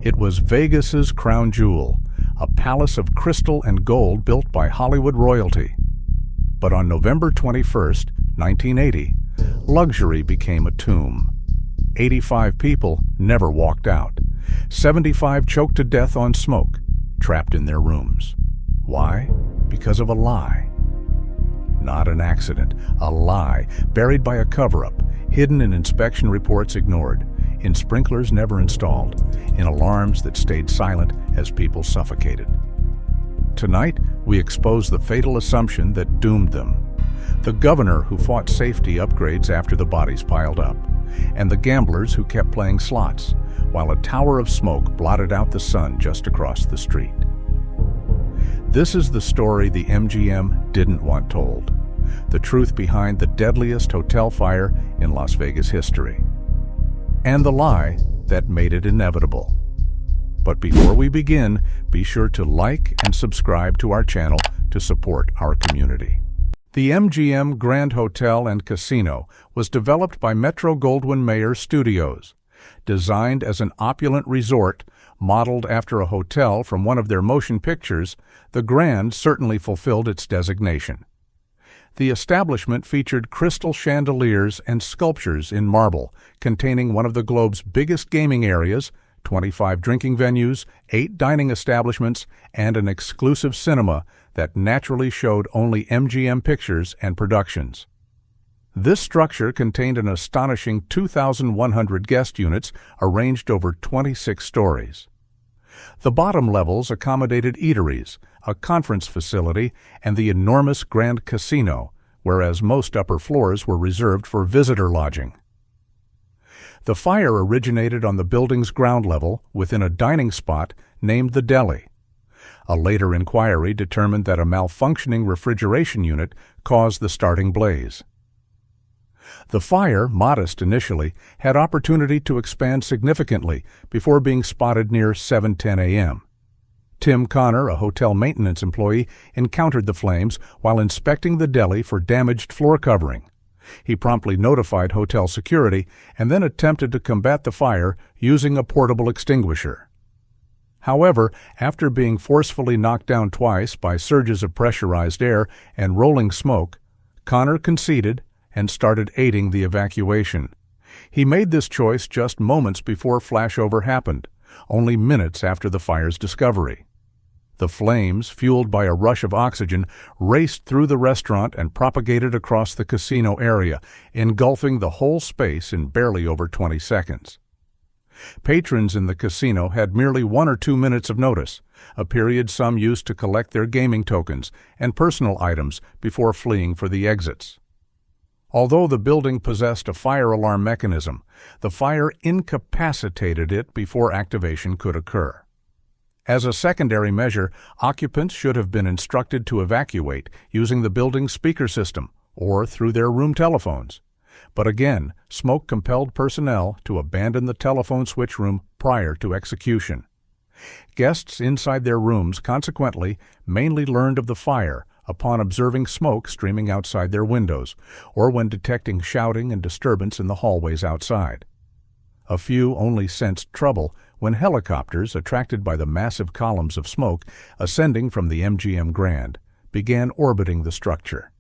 It was Vegas's crown jewel, a palace of crystal and gold built by Hollywood royalty. But on November 21st, 1980, luxury became a tomb. 85 people never walked out. 75 choked to death on smoke, trapped in their rooms. Why? Because of a lie. Not an accident, a lie, buried by a cover-up, hidden in inspection reports ignored, in sprinklers never installed, in alarms that stayed silent as people suffocated. Tonight, we expose the fatal assumption that doomed them. The governor who fought safety upgrades after the bodies piled up, and the gamblers who kept playing slots, while a tower of smoke blotted out the sun just across the street. This is the story the MGM didn't want told. The truth behind the deadliest hotel fire in Las Vegas history. And the lie that made it inevitable. But before we begin, be sure to like and subscribe to our channel to support our community. The MGM Grand Hotel and Casino was developed by Metro Goldwyn-Mayer Studios. Designed as an opulent resort, modeled after a hotel from one of their motion pictures, the Grand certainly fulfilled its designation. The establishment featured crystal chandeliers and sculptures in marble, containing one of the globe's biggest gaming areas, 25 drinking venues, 8 dining establishments, and an exclusive cinema that naturally showed only MGM pictures and productions. This structure contained an astonishing 2,100 guest units arranged over 26 stories. The bottom levels accommodated eateries, a conference facility, and the enormous Grand Casino, whereas most upper floors were reserved for visitor lodging. The fire originated on the building's ground level within a dining spot named the Deli. A later inquiry determined that a malfunctioning refrigeration unit caused the starting blaze. The fire, modest initially, had opportunity to expand significantly before being spotted near 7:10 a.m. Tim Connor, a hotel maintenance employee, encountered the flames while inspecting the deli for damaged floor covering. He promptly notified hotel security and then attempted to combat the fire using a portable extinguisher. However, after being forcefully knocked down twice by surges of pressurized air and rolling smoke, Connor conceded and started aiding the evacuation. He made this choice just moments before flashover happened, only minutes after the fire's discovery. The flames, fueled by a rush of oxygen, raced through the restaurant and propagated across the casino area, engulfing the whole space in barely over 20 seconds. Patrons in the casino had merely 1 or 2 minutes of notice, a period some used to collect their gaming tokens and personal items before fleeing for the exits. Although the building possessed a fire alarm mechanism, the fire incapacitated it before activation could occur. As a secondary measure, occupants should have been instructed to evacuate using the building's speaker system or through their room telephones. But again, smoke compelled personnel to abandon the telephone switch room prior to execution. Guests inside their rooms consequently mainly learned of the fire upon observing smoke streaming outside their windows, or when detecting shouting and disturbance in the hallways outside. A few only sensed trouble when helicopters, attracted by the massive columns of smoke ascending from the MGM Grand, began orbiting the structure.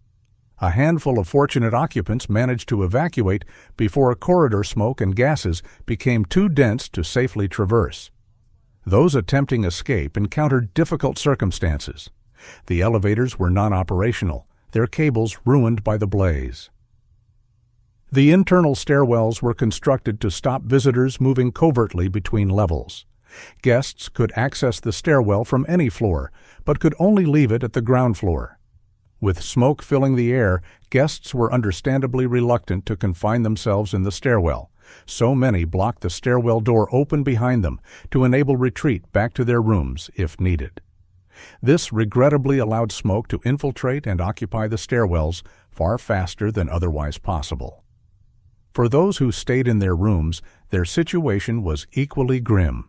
A handful of fortunate occupants managed to evacuate before corridor smoke and gases became too dense to safely traverse. Those attempting escape encountered difficult circumstances. The elevators were non-operational, their cables ruined by the blaze. The internal stairwells were constructed to stop visitors moving covertly between levels. Guests could access the stairwell from any floor, but could only leave it at the ground floor. With smoke filling the air, guests were understandably reluctant to confine themselves in the stairwell. So many blocked the stairwell door open behind them to enable retreat back to their rooms if needed. This regrettably allowed smoke to infiltrate and occupy the stairwells far faster than otherwise possible. For those who stayed in their rooms, their situation was equally grim.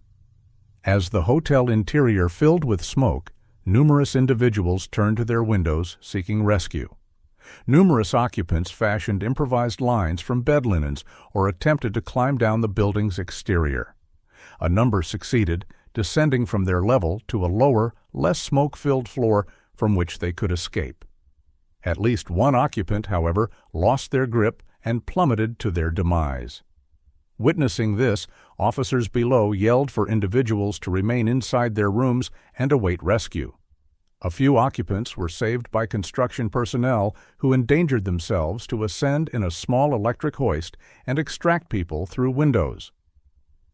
As the hotel interior filled with smoke, numerous individuals turned to their windows seeking rescue. Numerous occupants fashioned improvised lines from bed linens or attempted to climb down the building's exterior. A number succeeded, descending from their level to a lower, less smoke-filled floor from which they could escape. At least one occupant, however, lost their grip and plummeted to their demise. Witnessing this, officers below yelled for individuals to remain inside their rooms and await rescue. A few occupants were saved by construction personnel who endangered themselves to ascend in a small electric hoist and extract people through windows.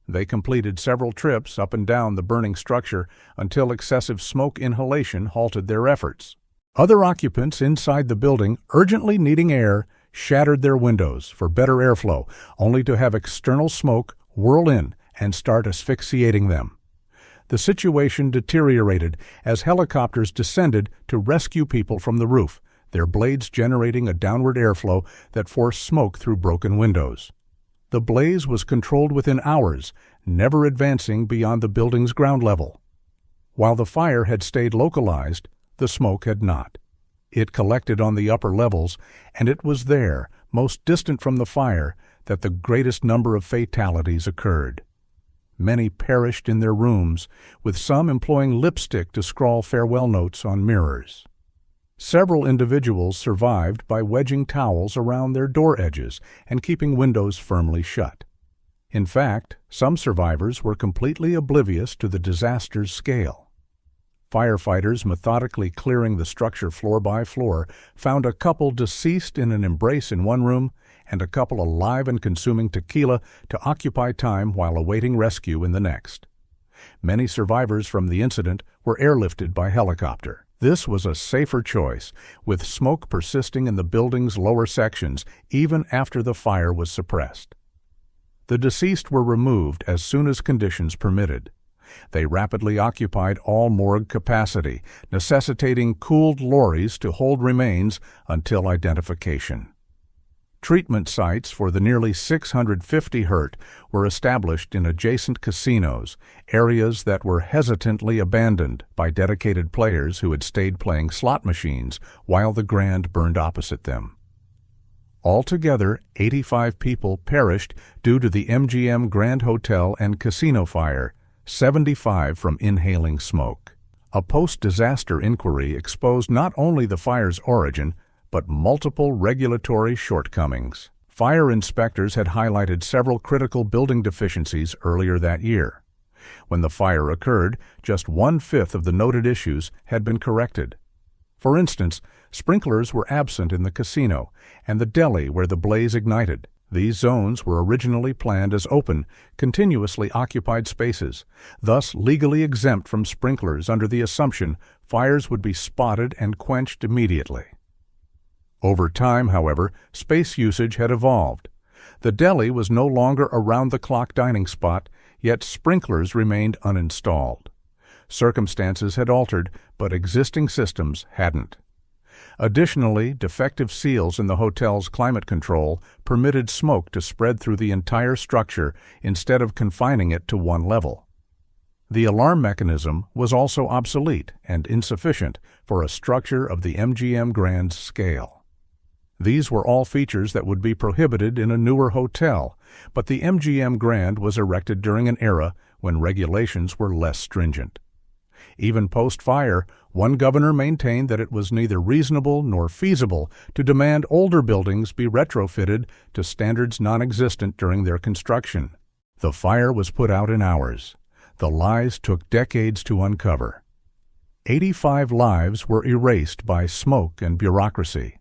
They completed several trips up and down the burning structure until excessive smoke inhalation halted their efforts. Other occupants inside the building, urgently needing air, shattered their windows for better airflow, only to have external smoke whirl in and start asphyxiating them. The situation deteriorated as helicopters descended to rescue people from the roof, their blades generating a downward airflow that forced smoke through broken windows. The blaze was controlled within hours, never advancing beyond the building's ground level. While the fire had stayed localized, the smoke had not. It collected on the upper levels, and it was there, most distant from the fire, that the greatest number of fatalities occurred. Many perished in their rooms, with some employing lipstick to scrawl farewell notes on mirrors. Several individuals survived by wedging towels around their door edges and keeping windows firmly shut. In fact, some survivors were completely oblivious to the disaster's scale. Firefighters methodically clearing the structure floor by floor found a couple deceased in an embrace in one room and a couple alive and consuming tequila to occupy time while awaiting rescue in the next. Many survivors from the incident were airlifted by helicopter. This was a safer choice, with smoke persisting in the building's lower sections even after the fire was suppressed. The deceased were removed as soon as conditions permitted. They rapidly occupied all morgue capacity, necessitating cooled lorries to hold remains until identification. Treatment sites for the nearly 650 hurt were established in adjacent casinos, areas that were hesitantly abandoned by dedicated players who had stayed playing slot machines while the Grand burned opposite them. Altogether, 85 people perished due to the MGM Grand Hotel and Casino fire, 75 from inhaling smoke. A post-disaster inquiry exposed not only the fire's origin, but multiple regulatory shortcomings. Fire inspectors had highlighted several critical building deficiencies earlier that year. When the fire occurred, just 1/5 of the noted issues had been corrected. For instance, sprinklers were absent in the casino and the Deli where the blaze ignited. These zones were originally planned as open, continuously occupied spaces, thus legally exempt from sprinklers under the assumption fires would be spotted and quenched immediately. Over time, however, space usage had evolved. The Deli was no longer a round-the-clock dining spot, yet sprinklers remained uninstalled. Circumstances had altered, but existing systems hadn't. Additionally, defective seals in the hotel's climate control permitted smoke to spread through the entire structure instead of confining it to one level. The alarm mechanism was also obsolete and insufficient for a structure of the MGM Grand's scale. These were all features that would be prohibited in a newer hotel, but the MGM Grand was erected during an era when regulations were less stringent. Even post-fire, one governor maintained that it was neither reasonable nor feasible to demand older buildings be retrofitted to standards non-existent during their construction. The fire was put out in hours. The lies took decades to uncover. 85 lives were erased by smoke and bureaucracy.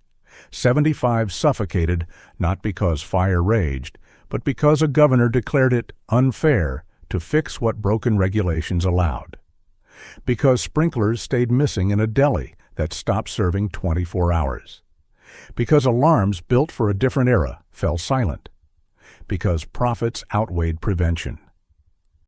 75 suffocated, not because fire raged, but because a governor declared it unfair to fix what broken regulations allowed. Because sprinklers stayed missing in a Deli that stopped serving 24 hours. Because alarms built for a different era fell silent. Because profits outweighed prevention.